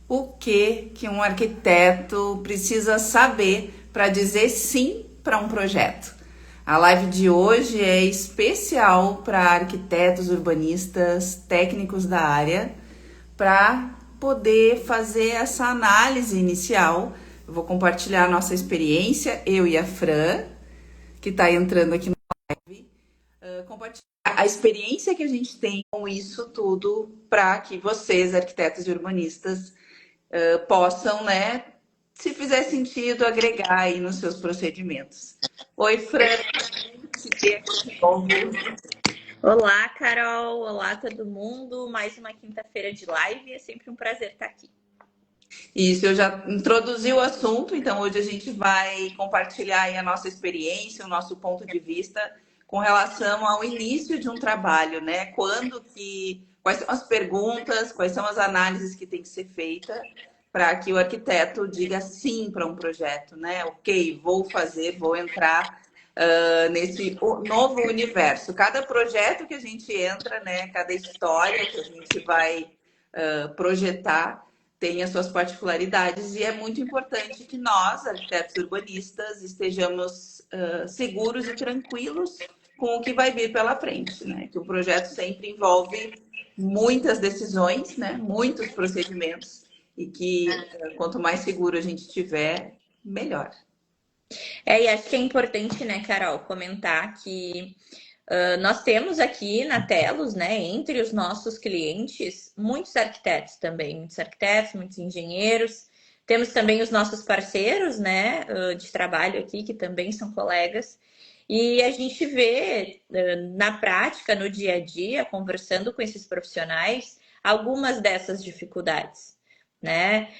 O que um arquiteto precisa saber para dizer sim para um projeto? A live de hoje é especial para arquitetos, urbanistas, técnicos da área, para poder fazer essa análise inicial. Eu vou compartilhar a nossa experiência, eu e a Fran, que está entrando aqui na live, compartilhar a experiência que a gente tem com isso tudo para que vocês, arquitetos e urbanistas, possam, né, se fizer sentido, agregar aí nos seus procedimentos. Oi, Fran, te ter aqui de novo. Olá, Carol. Olá, todo mundo. Mais uma quinta-feira de live. É sempre um prazer estar aqui. Isso, eu já introduzi o assunto, então hoje a gente vai compartilhar aí a nossa experiência, o nosso ponto de vista com relação ao início de um trabalho, né? Quais são as perguntas, quais são as análises que tem que ser feita para que o arquiteto diga sim para um projeto, né? Ok, vou fazer, vou entrar nesse novo universo. Cada projeto que a gente entra, né? Cada história que a gente vai projetar tem as suas particularidades e é muito importante que nós, arquitetos urbanistas, estejamos seguros e tranquilos com o que vai vir pela frente, né? Que o projeto sempre envolve muitas decisões, né? Muitos procedimentos e que quanto mais seguro a gente tiver, melhor. E acho que é importante, né, Carol, comentar que nós temos aqui na Telos, né, entre os nossos clientes, muitos arquitetos também, muitos engenheiros. Temos também os nossos parceiros, né, de trabalho aqui, que também são colegas. E a gente vê na prática, no dia a dia, conversando com esses profissionais, algumas dessas dificuldades, né?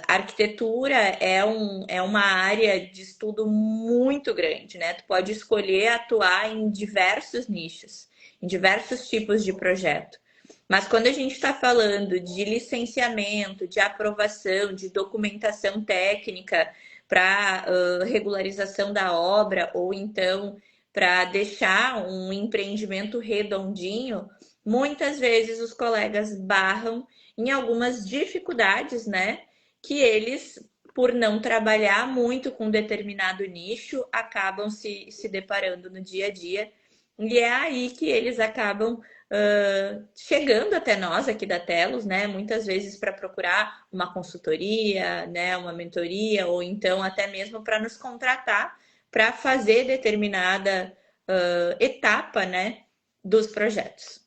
A arquitetura é uma área de estudo muito grande, né? Tu pode escolher atuar em diversos nichos, em diversos tipos de projeto. Mas quando a gente está falando de licenciamento, de aprovação, de documentação técnica para regularização da obra, ou então para deixar um empreendimento redondinho, muitas vezes os colegas barram em algumas dificuldades, né? Que eles, por não trabalhar muito com determinado nicho, acabam se deparando no dia a dia. E é aí que eles acabam chegando até nós aqui da Telos, né? Muitas vezes para procurar uma consultoria, né? Uma mentoria, ou então até mesmo para nos contratar para fazer determinada etapa, né? Dos projetos.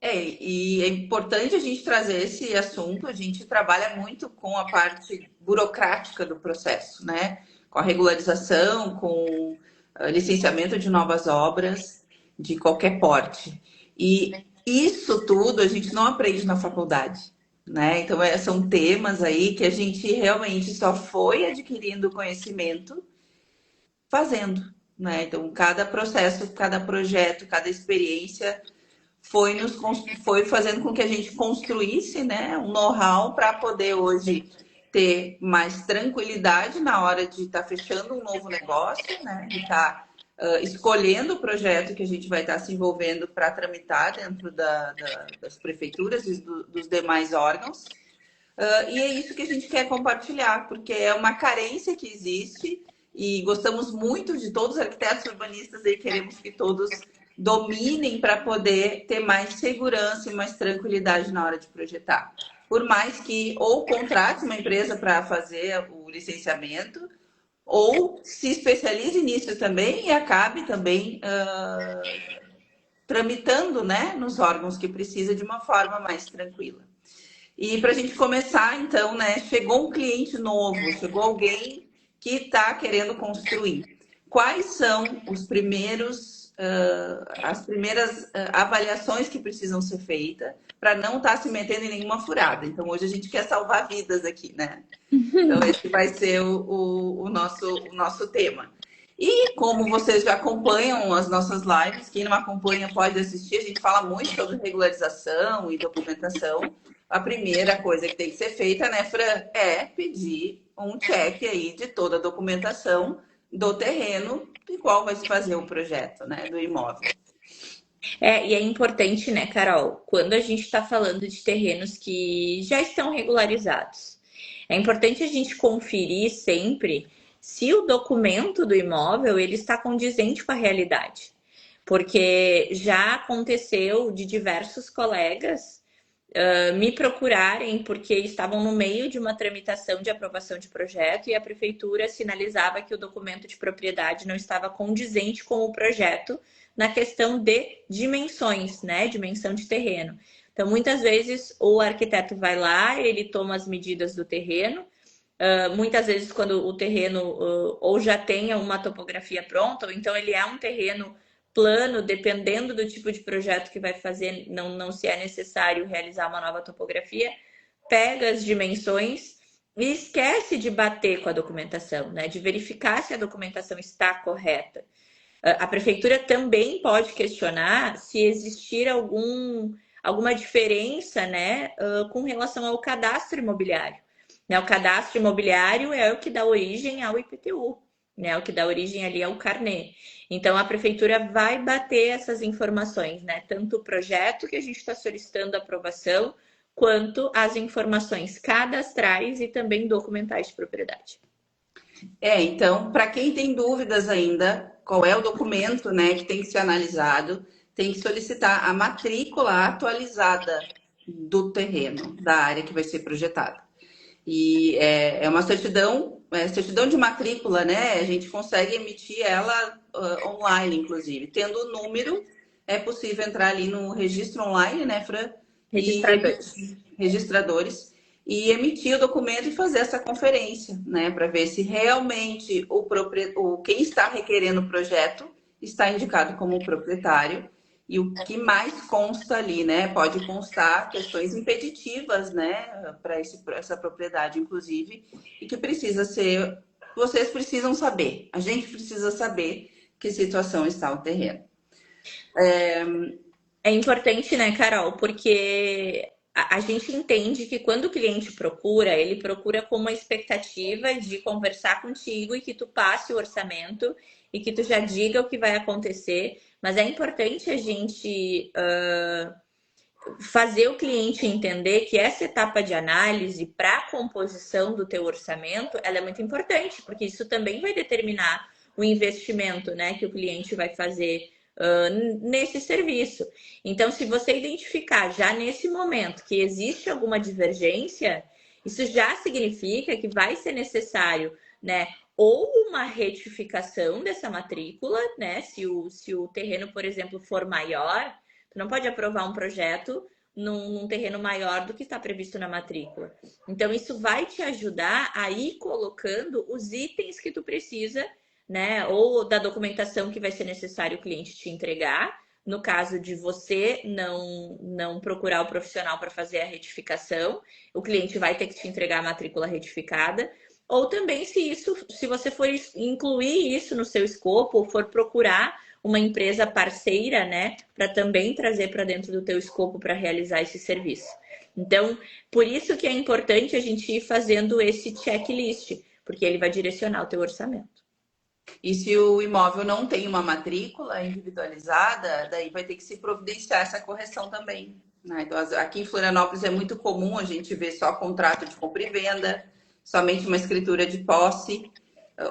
E é importante a gente trazer esse assunto. A gente trabalha muito com a parte burocrática do processo, né? Com a regularização, com licenciamento de novas obras de qualquer porte. E isso tudo a gente não aprende na faculdade, né? Então, são temas aí que a gente realmente só foi adquirindo conhecimento fazendo, né? Então, cada processo, cada projeto, cada experiência foi fazendo com que a gente construísse, né, um know-how para poder hoje ter mais tranquilidade na hora de estar fechando um novo negócio, né, de estar escolhendo o projeto que a gente vai estar se envolvendo para tramitar dentro das prefeituras e dos demais órgãos. E é isso que a gente quer compartilhar, porque é uma carência que existe e gostamos muito de todos os arquitetos urbanistas e queremos que todos dominem para poder ter mais segurança e mais tranquilidade na hora de projetar. Por mais que ou contrate uma empresa para fazer o licenciamento, ou se especialize nisso também e acabe também tramitando, né, nos órgãos que precisa de uma forma mais tranquila. E para a gente começar, então, né, chegou um cliente novo, chegou alguém que está querendo construir. Quais são as primeiras avaliações que precisam ser feitas para não estar se metendo em nenhuma furada? Então, hoje a gente quer salvar vidas aqui, né? Então, esse vai ser o nosso tema. E como vocês já acompanham as nossas lives, quem não acompanha pode assistir, a gente fala muito sobre regularização e documentação. A primeira coisa que tem que ser feita, né, Fran, é pedir um check aí de toda a documentação do terreno de qual vai se fazer o projeto, né, do imóvel. E é importante, né, Carol, quando a gente está falando de terrenos que já estão regularizados, é importante a gente conferir sempre se o documento do imóvel ele está condizente com a realidade. Porque já aconteceu de diversos colegas me procurarem porque estavam no meio de uma tramitação de aprovação de projeto e a prefeitura sinalizava que o documento de propriedade não estava condizente com o projeto na questão de dimensões, né? Dimensão de terreno. Então, muitas vezes o arquiteto vai lá, ele toma as medidas do terreno. Muitas vezes, quando o terreno ou já tem uma topografia pronta, ou então ele é um terreno plano, dependendo do tipo de projeto que vai fazer, não se é necessário realizar uma nova topografia, pega as dimensões e esquece de bater com a documentação, né? De verificar se a documentação está correta. A prefeitura também pode questionar se existir alguma diferença, né, com relação ao cadastro imobiliário. Né, o cadastro imobiliário é o que dá origem ao IPTU, né, o que dá origem ali ao carnê. Então, a prefeitura vai bater essas informações, né, tanto o projeto que a gente está solicitando aprovação, quanto as informações cadastrais e também documentais de propriedade. Então, para quem tem dúvidas ainda, qual é o documento, né, que tem que ser analisado, tem que solicitar a matrícula atualizada do terreno, da área que vai ser projetada. E é uma certidão, certidão de matrícula, né? A gente consegue emitir ela online, inclusive. Tendo o número, é possível entrar ali no registro online, né, Fran? Registradores. Registradores e emitir o documento e fazer essa conferência, né, para ver se realmente quem está requerendo o projeto está indicado como proprietário e o que mais consta ali, né? Pode constar questões impeditivas, né, para essa propriedade, inclusive, e que precisa ser. Vocês precisam saber, a gente precisa saber que situação está o terreno. É importante, né, Carol? Porque a gente entende que quando o cliente procura, ele procura com uma expectativa de conversar contigo e que tu passe o orçamento e que tu já diga o que vai acontecer. Mas é importante a gente fazer o cliente entender que essa etapa de análise para a composição do teu orçamento, ela é muito importante, porque isso também vai determinar o investimento, né, que o cliente vai fazer nesse serviço. Então, se você identificar já nesse momento que existe alguma divergência, isso já significa que vai ser necessário, né, ou uma retificação dessa matrícula, né, se o terreno, por exemplo, for maior, tu não pode aprovar um projeto num terreno maior do que está previsto na matrícula. Então, isso vai te ajudar a ir colocando os itens que tu precisa, né? Ou da documentação que vai ser necessário o cliente te entregar. No caso de você não procurar o profissional para fazer a retificação, o cliente vai ter que te entregar a matrícula retificada. Ou também se você for incluir isso no seu escopo, ou for procurar uma empresa parceira, né, para também trazer para dentro do teu escopo para realizar esse serviço. Então, por isso que é importante a gente ir fazendo esse checklist, porque ele vai direcionar o teu orçamento. E se o imóvel não tem uma matrícula individualizada, daí vai ter que se providenciar essa correção também, né? Então, aqui em Florianópolis é muito comum a gente ver só contrato de compra e venda, somente uma escritura de posse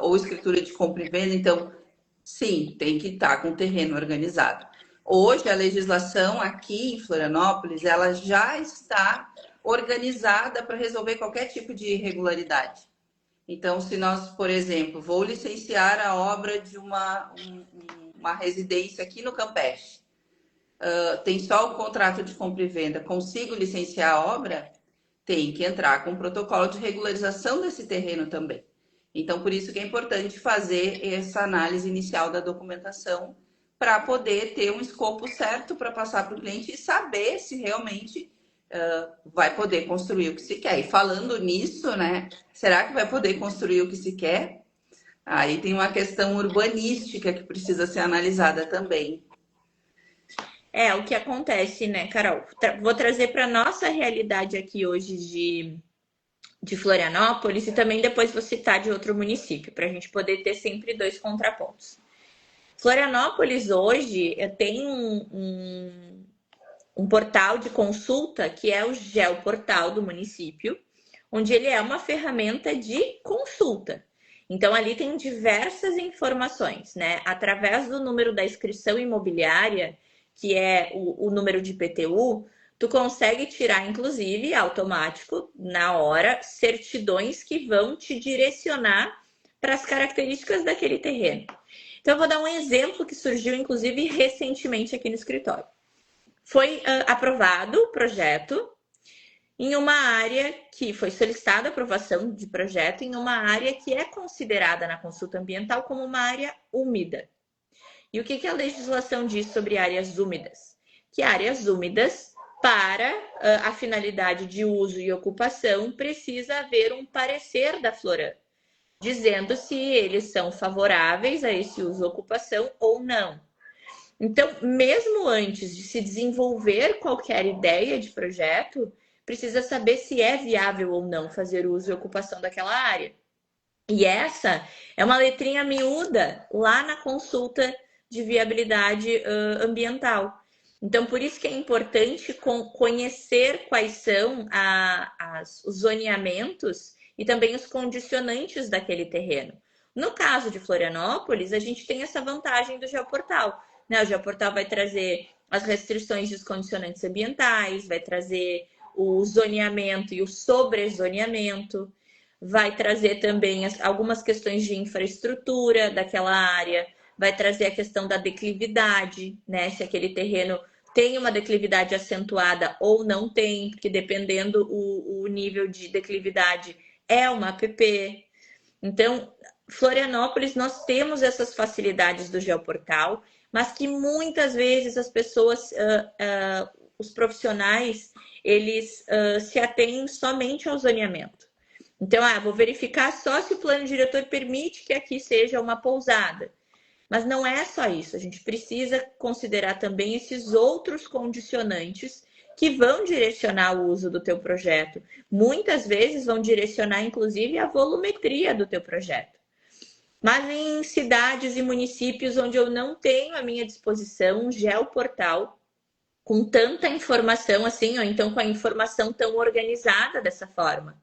ou escritura de compra e venda. Então, sim, tem que estar com o terreno organizado. Hoje, a legislação aqui em Florianópolis, ela já está organizada para resolver qualquer tipo de irregularidade. Então, se nós, por exemplo, vou licenciar a obra de uma residência aqui no Campeche, tem só o contrato de compra e venda, consigo licenciar a obra? Tem que entrar com um protocolo de regularização desse terreno também. Então, por isso que é importante fazer essa análise inicial da documentação para poder ter um escopo certo para passar para o cliente e saber se realmente vai poder construir o que se quer. E falando nisso, né? Será que vai poder construir o que se quer? Aí tem uma questão urbanística que precisa ser analisada também. O que acontece, né, Carol? Vou trazer para nossa realidade aqui hoje de Florianópolis e também depois vou citar de outro município, para a gente poder ter sempre dois contrapontos. Florianópolis hoje tem um portal de consulta que é o Geoportal do município, onde ele é uma ferramenta de consulta. Então, ali tem diversas informações, né? Através do número da inscrição imobiliária, que é o número de IPTU, tu consegue tirar, inclusive, automático, na hora, certidões que vão te direcionar para as características daquele terreno. Então, eu vou dar um exemplo que surgiu, inclusive, recentemente aqui no escritório. Foi aprovado o projeto em uma área que foi solicitada a aprovação de projeto em uma área que é considerada na consulta ambiental como uma área úmida. E o que a legislação diz sobre áreas úmidas? Que áreas úmidas, para a finalidade de uso e ocupação, precisa haver um parecer da Floran, dizendo se eles são favoráveis a esse uso ou ocupação ou não. Então, mesmo antes de se desenvolver qualquer ideia de projeto, precisa saber se é viável ou não fazer uso e ocupação daquela área. E essa é uma letrinha miúda lá na consulta de viabilidade ambiental. Então, por isso que é importante conhecer quais são os zoneamentos e também os condicionantes daquele terreno. No caso de Florianópolis, a gente tem essa vantagem do Geoportal, né? O Geoportal vai trazer as restrições dos condicionantes ambientais, vai trazer o zoneamento e o sobrezoneamento, vai trazer também algumas questões de infraestrutura daquela área, vai trazer a questão da declividade, né? Se aquele terreno tem uma declividade acentuada ou não tem, porque dependendo o nível de declividade é uma APP. Então, Florianópolis, nós temos essas facilidades do Geoportal, mas que muitas vezes as pessoas, os profissionais, eles se atêm somente ao zoneamento. Então, vou verificar só se o plano diretor permite que aqui seja uma pousada. Mas não é só isso, a gente precisa considerar também esses outros condicionantes que vão direcionar o uso do teu projeto. Muitas vezes vão direcionar, inclusive, a volumetria do teu projeto. Mas em cidades e municípios onde eu não tenho à minha disposição um geoportal com tanta informação assim, ou então com a informação tão organizada dessa forma.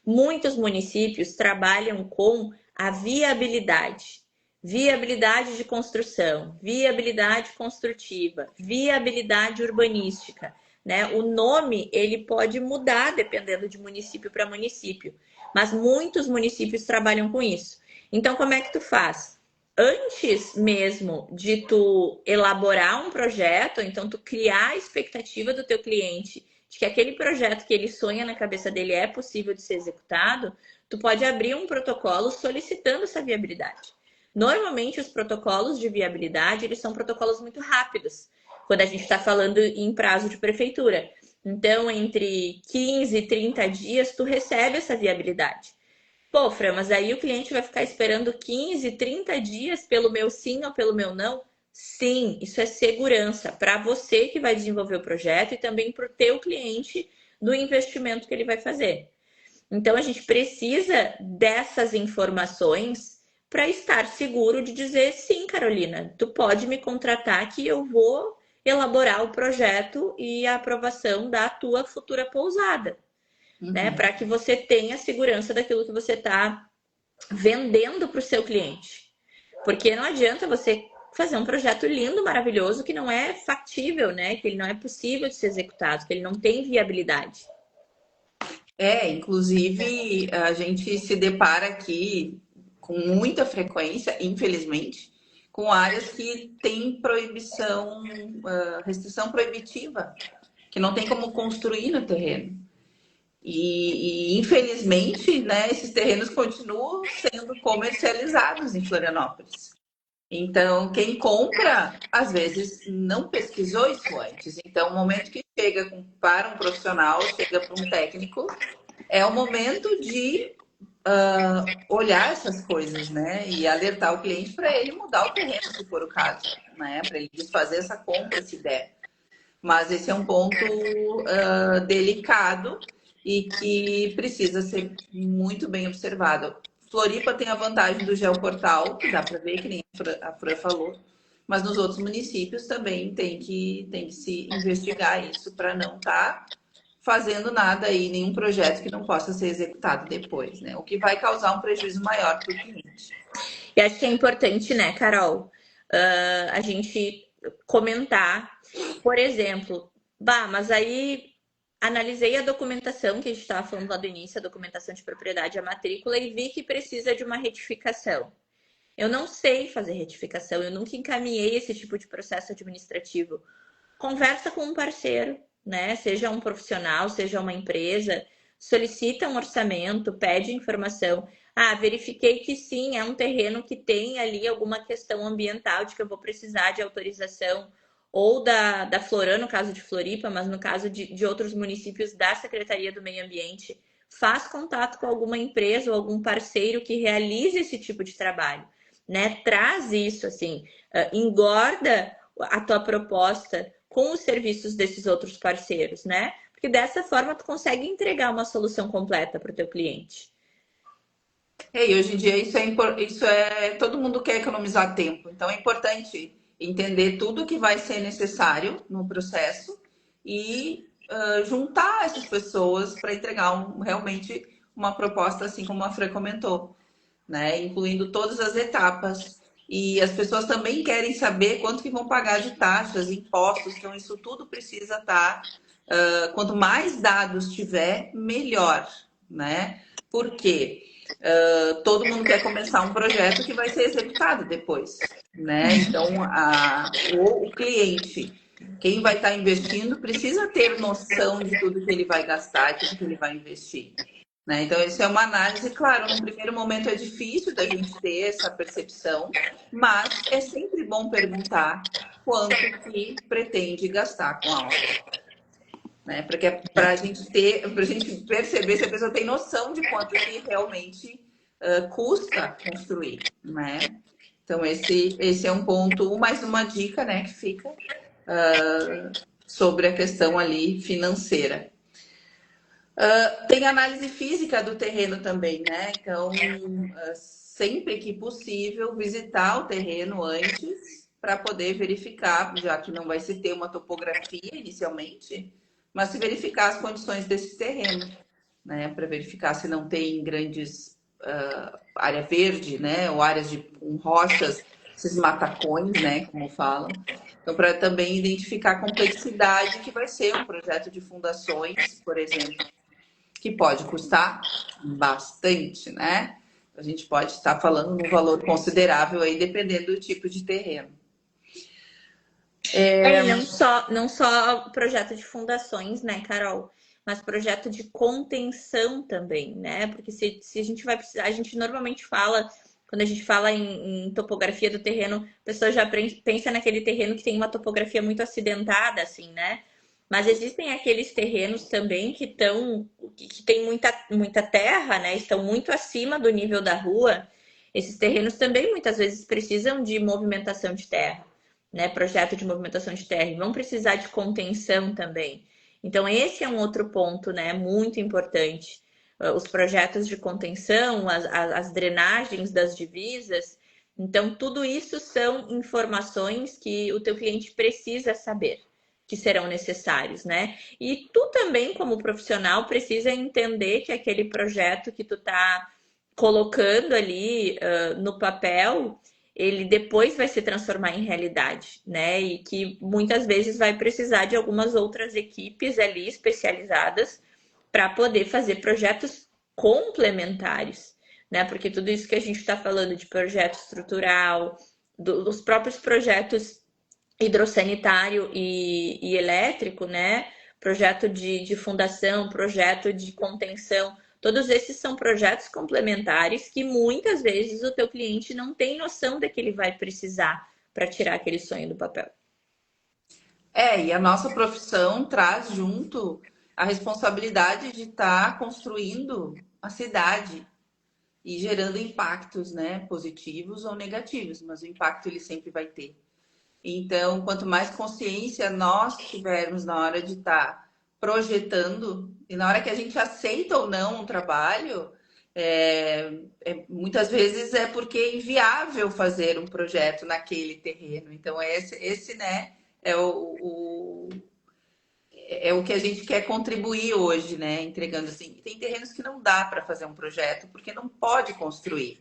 Muitos municípios trabalham com a viabilidade de construção, viabilidade construtiva, viabilidade urbanística, né? O nome ele pode mudar dependendo de município para município, mas muitos municípios trabalham com isso. Então, como é que tu faz? Antes mesmo de tu elaborar um projeto, então tu criar a expectativa do teu cliente de que aquele projeto que ele sonha na cabeça dele é possível de ser executado, tu pode abrir um protocolo solicitando essa viabilidade. Normalmente, os protocolos de viabilidade, eles são protocolos muito rápidos, quando a gente está falando em prazo de prefeitura. Então, entre 15 e 30 dias, tu recebe essa viabilidade. Pô, Fran, mas aí o cliente vai ficar esperando 15, 30 dias pelo meu sim ou pelo meu não? Sim, isso é segurança para você que vai desenvolver o projeto e também para o teu cliente do investimento que ele vai fazer. Então, a gente precisa dessas informações para estar seguro de dizer sim, Carolina, tu pode me contratar que eu vou elaborar o projeto e a aprovação da tua futura pousada, né? Para que você tenha segurança daquilo que você está vendendo para o seu cliente. Porque não adianta você fazer um projeto lindo, maravilhoso, que não é factível, né? Que ele não é possível de ser executado, que ele não tem viabilidade. Inclusive, a gente se depara aqui com muita frequência, infelizmente, com áreas que têm proibição, restrição proibitiva, que não tem como construir no terreno. E infelizmente, né, esses terrenos continuam sendo comercializados em Florianópolis. Então, quem compra, às vezes, não pesquisou isso antes. Então, o momento que chega para um profissional, chega para um técnico, é o momento de olhar essas coisas, né? E alertar o cliente para ele mudar o terreno, se for o caso, né? Para ele desfazer essa compra, se der. Mas esse é um ponto delicado e que precisa ser muito bem observado. Floripa tem a vantagem do geoportal, que dá para ver, que nem a Fran falou, mas nos outros municípios também tem que se investigar isso para não estar fazendo nada aí, nenhum projeto que não possa ser executado depois, né? O que vai causar um prejuízo maior para o cliente. E acho que é importante, né, Carol, a gente comentar, por exemplo, mas aí analisei a documentação que a gente estava falando lá do início, a documentação de propriedade e a matrícula, e vi que precisa de uma retificação. Eu não sei fazer retificação, eu nunca encaminhei esse tipo de processo administrativo. Conversa com um parceiro, né? Seja um profissional, seja uma empresa, solicita um orçamento, pede informação. Verifiquei que sim, é um terreno que tem ali alguma questão ambiental de que eu vou precisar de autorização ou da Floran, no caso de Floripa, mas no caso de outros municípios da Secretaria do Meio Ambiente. Faz contato com alguma empresa ou algum parceiro que realize esse tipo de trabalho, né? Traz isso, assim, engorda a tua proposta com os serviços desses outros parceiros, né? Porque dessa forma tu consegue entregar uma solução completa para o teu cliente. E hoje em dia isso é todo mundo quer economizar tempo, então é importante entender tudo que vai ser necessário no processo e juntar essas pessoas para entregar realmente uma proposta assim como a Fran comentou, né? Incluindo todas as etapas. E as pessoas também querem saber quanto que vão pagar de taxas, impostos, então isso tudo precisa estar. Quanto mais dados tiver, melhor, né? Por quê? Todo mundo quer começar um projeto que vai ser executado depois, né? Então, o cliente, quem vai estar investindo, precisa ter noção de tudo que ele vai gastar, de tudo que ele vai investir. Né? Então, isso é uma análise, claro, no primeiro momento é difícil da gente ter essa percepção, mas é sempre bom perguntar quanto que pretende gastar com a obra. Né? Para a gente perceber se a pessoa tem noção de quanto que realmente custa construir. Né? Então, esse é um ponto, mais uma dica, né, que fica sobre a questão ali financeira. Tem análise física do terreno também, né? Então, sempre que possível, visitar o terreno antes para poder verificar, já que não vai se ter uma topografia inicialmente, mas se verificar as condições desse terreno, né? Para verificar se não tem grandes área verde, né? Ou áreas com rochas, esses matacões, né? Como falam. Então, para também identificar a complexidade que vai ser um projeto de fundações, por exemplo, que pode custar bastante, né? A gente pode estar falando num valor considerável aí, dependendo do tipo de terreno. Não só projeto de fundações, né, Carol? Mas projeto de contenção também, né? Porque se a gente vai precisar, a gente normalmente fala, quando a gente fala em topografia do terreno, a pessoa já pensa naquele terreno que tem uma topografia muito acidentada, assim, né? Mas existem aqueles terrenos também que tem muita terra, né? Estão muito acima do nível da rua. Esses terrenos também muitas vezes precisam de movimentação de terra, né? Projeto de movimentação de terra. E vão precisar de contenção também. Então, esse é um outro ponto, né? Muito importante. Os projetos de contenção, as drenagens das divisas. Então, tudo isso são informações que o teu cliente precisa saber, que serão necessários, né? E tu também, como profissional, precisa entender que aquele projeto que tu tá colocando ali no papel, ele depois vai se transformar em realidade, né? E que muitas vezes vai precisar de algumas outras equipes ali especializadas para poder fazer projetos complementares, né? Porque tudo isso que a gente está falando de projeto estrutural, dos próprios projetos hidrossanitário e elétrico, né? Projeto de fundação, projeto de contenção. Todos esses são projetos complementares que muitas vezes o teu cliente não tem noção de que ele vai precisar para tirar aquele sonho do papel. E a nossa profissão traz junto a responsabilidade de estar construindo a cidade e gerando impactos, né, positivos ou negativos, mas o impacto ele sempre vai ter. Então, quanto mais consciência nós tivermos na hora de estar projetando, e na hora que a gente aceita ou não um trabalho, Muitas vezes é porque é inviável fazer um projeto naquele terreno. Então, esse né, é o que a gente quer contribuir hoje, né? Entregando assim. Tem terrenos que não dá para fazer um projeto porque não pode construir,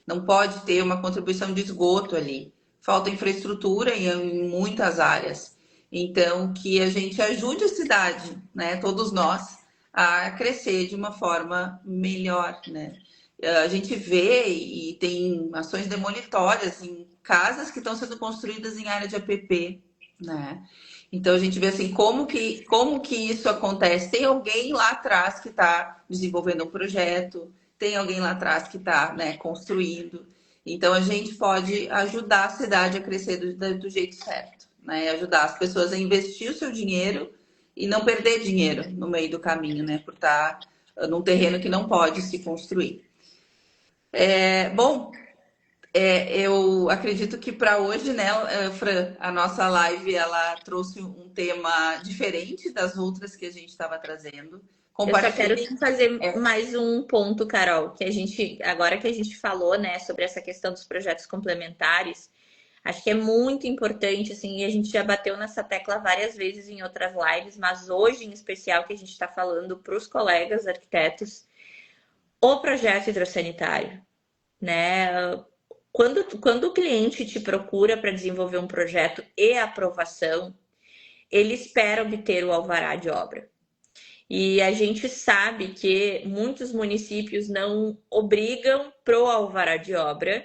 não pode ter uma contribuição de esgoto ali. Falta infraestrutura em muitas áreas. Então, que a gente ajude a cidade, né? Todos nós, a crescer de uma forma melhor, né? A gente vê e tem ações demolitórias em casas que estão sendo construídas em área de APP, né? Então a gente vê assim como que isso acontece. Tem alguém lá atrás que está desenvolvendo um projeto, tem alguém lá atrás que está, né, construindo. Então a gente pode ajudar a cidade a crescer do jeito certo, né? Ajudar as pessoas a investir o seu dinheiro e não perder dinheiro no meio do caminho, né? Por estar num terreno que não pode se construir. Bom, eu acredito que para hoje, né, Fran, a nossa live ela trouxe um tema diferente das outras que a gente estava trazendo. Eu só quero Compartilhe. fazer mais um ponto, Carol, que a gente, agora que a gente falou, né, sobre essa questão dos projetos complementares, acho que é muito importante, assim, e a gente já bateu nessa tecla várias vezes em outras lives, mas hoje em especial que a gente está falando para os colegas arquitetos, o projeto hidrossanitário, né? Quando o cliente te procura para desenvolver um projeto e aprovação, ele espera obter o alvará de obra. E a gente sabe que muitos municípios não obrigam pro alvará de obra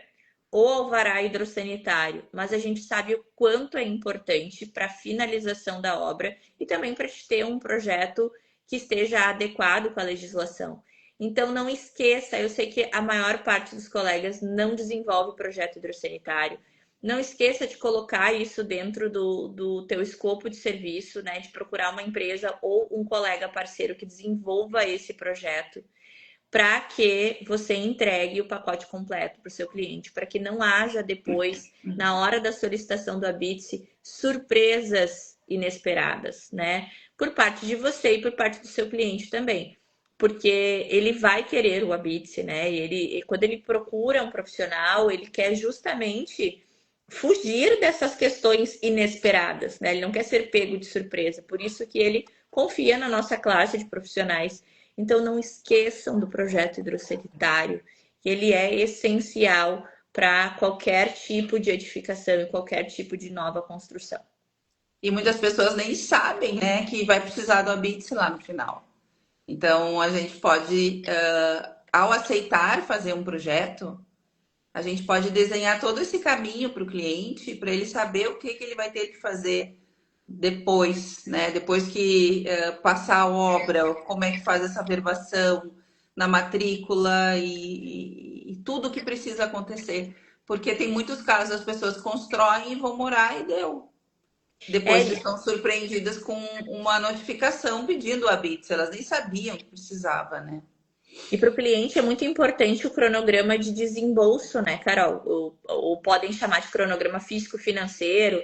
ou alvará hidrossanitário, mas a gente sabe o quanto é importante para a finalização da obra e também para ter um projeto que esteja adequado com a legislação. Então não esqueça, eu sei que a maior parte dos colegas não desenvolve projeto hidrossanitário. Não esqueça de colocar isso dentro do teu escopo de serviço, né? De procurar uma empresa ou um colega parceiro que desenvolva esse projeto para que você entregue o pacote completo para o seu cliente, para que não haja depois, na hora da solicitação do Habite, surpresas inesperadas, né? Por parte de você e por parte do seu cliente também. Porque ele vai querer o Habite, né? E quando ele procura um profissional, ele quer justamente fugir dessas questões inesperadas, né? Ele não quer ser pego de surpresa, por isso que ele confia na nossa classe de profissionais. Então não esqueçam do projeto hidrossanitário, que ele é essencial para qualquer tipo de edificação e qualquer tipo de nova construção. E muitas pessoas nem sabem, né, que vai precisar do Habite lá no final. Então a gente pode, ao aceitar fazer um projeto, a gente pode desenhar todo esse caminho para o cliente, para ele saber o que ele vai ter que fazer depois, né? Depois que passar a obra, como é que faz essa verbação na matrícula e tudo o que precisa acontecer. Porque tem muitos casos as pessoas constroem e vão morar e deu. Depois estão surpreendidas com uma notificação pedindo o habite. Elas nem sabiam que precisava, né? E para o cliente é muito importante o cronograma de desembolso, né, Carol? Ou podem chamar de cronograma físico-financeiro,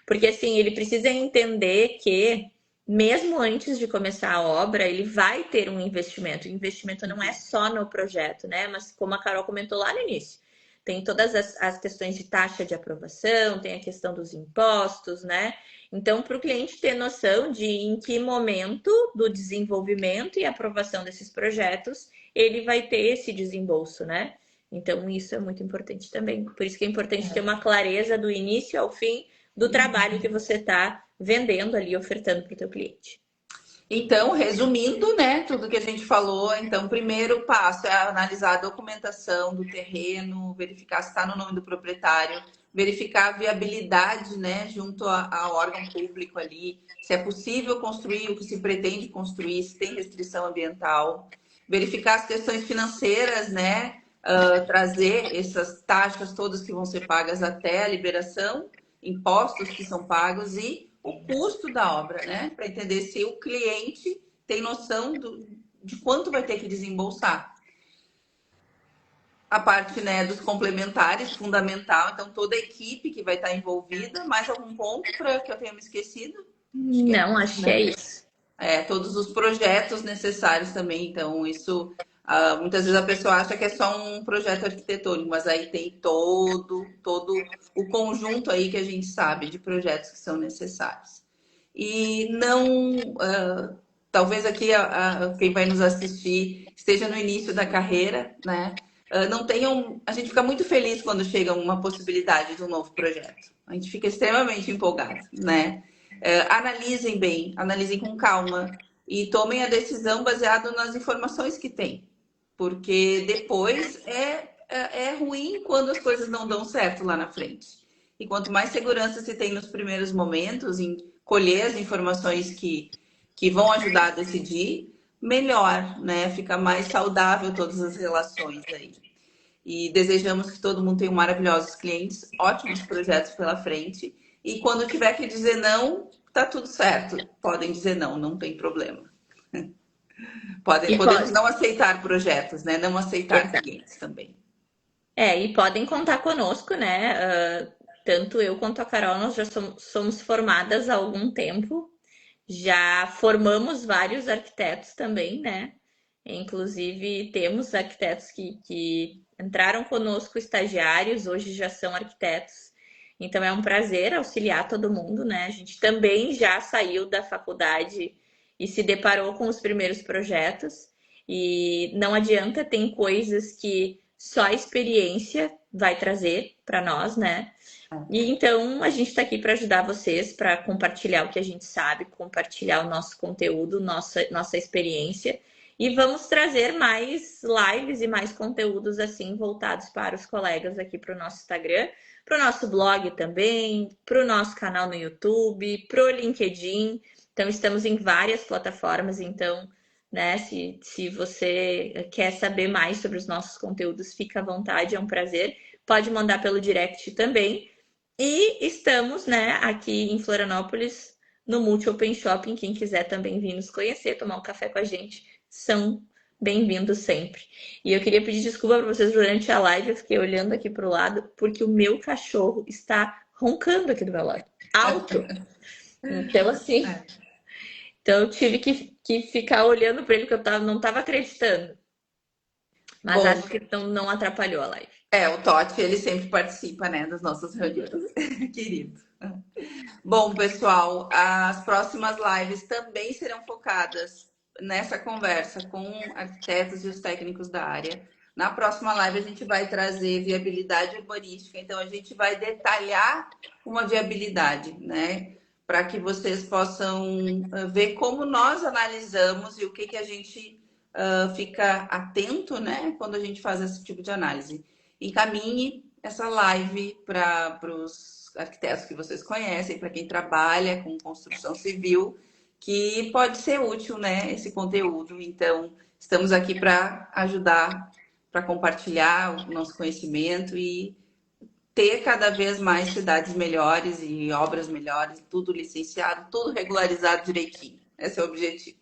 porque assim, ele precisa entender que, mesmo antes de começar a obra, ele vai ter um investimento. O investimento não é só no projeto, né? Mas como a Carol comentou lá no início, tem todas as questões de taxa de aprovação, tem a questão dos impostos, né? Então, para o cliente ter noção de em que momento do desenvolvimento e aprovação desses projetos ele vai ter esse desembolso, né? Então, isso é muito importante também. Por isso que é importante ter uma clareza do início ao fim do trabalho que você está vendendo ali, ofertando para o teu cliente. Então, resumindo, né, tudo que a gente falou, então, o primeiro passo é analisar a documentação do terreno, verificar se está no nome do proprietário, verificar a viabilidade, né, junto ao órgão público ali, se é possível construir o que se pretende construir, se tem restrição ambiental, verificar as questões financeiras, né, trazer essas taxas todas que vão ser pagas até a liberação, impostos que são pagos e o custo da obra, né? Para entender se o cliente tem noção de quanto vai ter que desembolsar. A parte, né, dos complementares, fundamental. Então, toda a equipe que vai estar envolvida. Mais algum ponto para que eu tenha me esquecido? Acho que é isso. Todos os projetos necessários também. Então, isso Muitas vezes a pessoa acha que é só um projeto arquitetônico, mas aí tem todo o conjunto aí que a gente sabe de projetos que são necessários. E não, talvez aqui quem vai nos assistir esteja no início da carreira, né? Não tenham, a gente fica muito feliz quando chega uma possibilidade de um novo projeto. A gente fica extremamente empolgado, né? Analisem bem, analisem com calma e tomem a decisão baseada nas informações que têm, porque depois é ruim quando as coisas não dão certo lá na frente. E quanto mais segurança se tem nos primeiros momentos em colher as informações que vão ajudar a decidir, melhor, né? Fica mais saudável todas as relações aí. E desejamos que todo mundo tenha maravilhosos clientes, ótimos projetos pela frente. E quando tiver que dizer não, tá tudo certo. Podem dizer não, não tem problema. Podemos não aceitar projetos, né? Não aceitar clientes também. E podem contar conosco, né? Tanto eu quanto a Carol, nós já somos formadas há algum tempo. Já formamos vários arquitetos também, né? Inclusive, temos arquitetos que entraram conosco, estagiários, hoje já são arquitetos. Então, é um prazer auxiliar todo mundo, né? A gente também já saiu da faculdade e se deparou com os primeiros projetos. E não adianta, tem coisas que só a experiência vai trazer para nós, né? E então a gente está aqui para ajudar vocês, para compartilhar o que a gente sabe, compartilhar o nosso conteúdo, nossa experiência. E vamos trazer mais lives e mais conteúdos assim voltados para os colegas aqui para o nosso Instagram, para o nosso blog também, para o nosso canal no YouTube, para o LinkedIn. Então estamos em várias plataformas, então, né, se você quer saber mais sobre os nossos conteúdos, fica à vontade, é um prazer. Pode mandar pelo direct também. E estamos, né, aqui em Florianópolis, no Multi Open Shopping. Quem quiser também vir nos conhecer, tomar um café com a gente, são bem-vindos sempre. E eu queria pedir desculpa para vocês durante a live, eu fiquei olhando aqui para o lado, porque o meu cachorro está roncando aqui do meu lado, alto. Então, assim, então eu tive que ficar olhando para ele, porque eu não estava acreditando. Mas acho que não atrapalhou a live. O Totti, ele sempre participa, né, das nossas reuniões. Querido. Bom, pessoal, as próximas lives também serão focadas nessa conversa com arquitetos e os técnicos da área. Na próxima live, a gente vai trazer viabilidade urbanística, então a gente vai detalhar uma viabilidade, né? Para que vocês possam ver como nós analisamos e o que a gente fica atento, né? Quando a gente faz esse tipo de análise. Encaminhe essa live para os arquitetos que vocês conhecem, para quem trabalha com construção civil, que pode ser útil, né, esse conteúdo. Então, estamos aqui para ajudar, para compartilhar o nosso conhecimento e ter cada vez mais cidades melhores e obras melhores, tudo licenciado, tudo regularizado direitinho. Esse é o objetivo.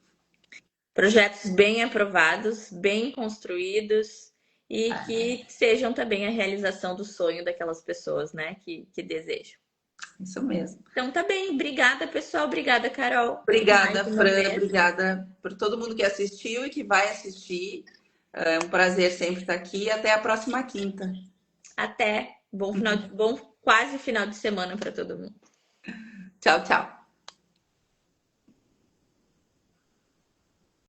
Projetos bem aprovados, bem construídos e que sejam também a realização do sonho daquelas pessoas, né, que desejam. Isso mesmo. Então tá bem, obrigada pessoal, obrigada Carol. Obrigada Fran, obrigada por todo mundo que assistiu e que vai assistir. É um prazer sempre estar aqui. Até a próxima quinta. Até. Bom quase final de semana para todo mundo. Tchau, tchau.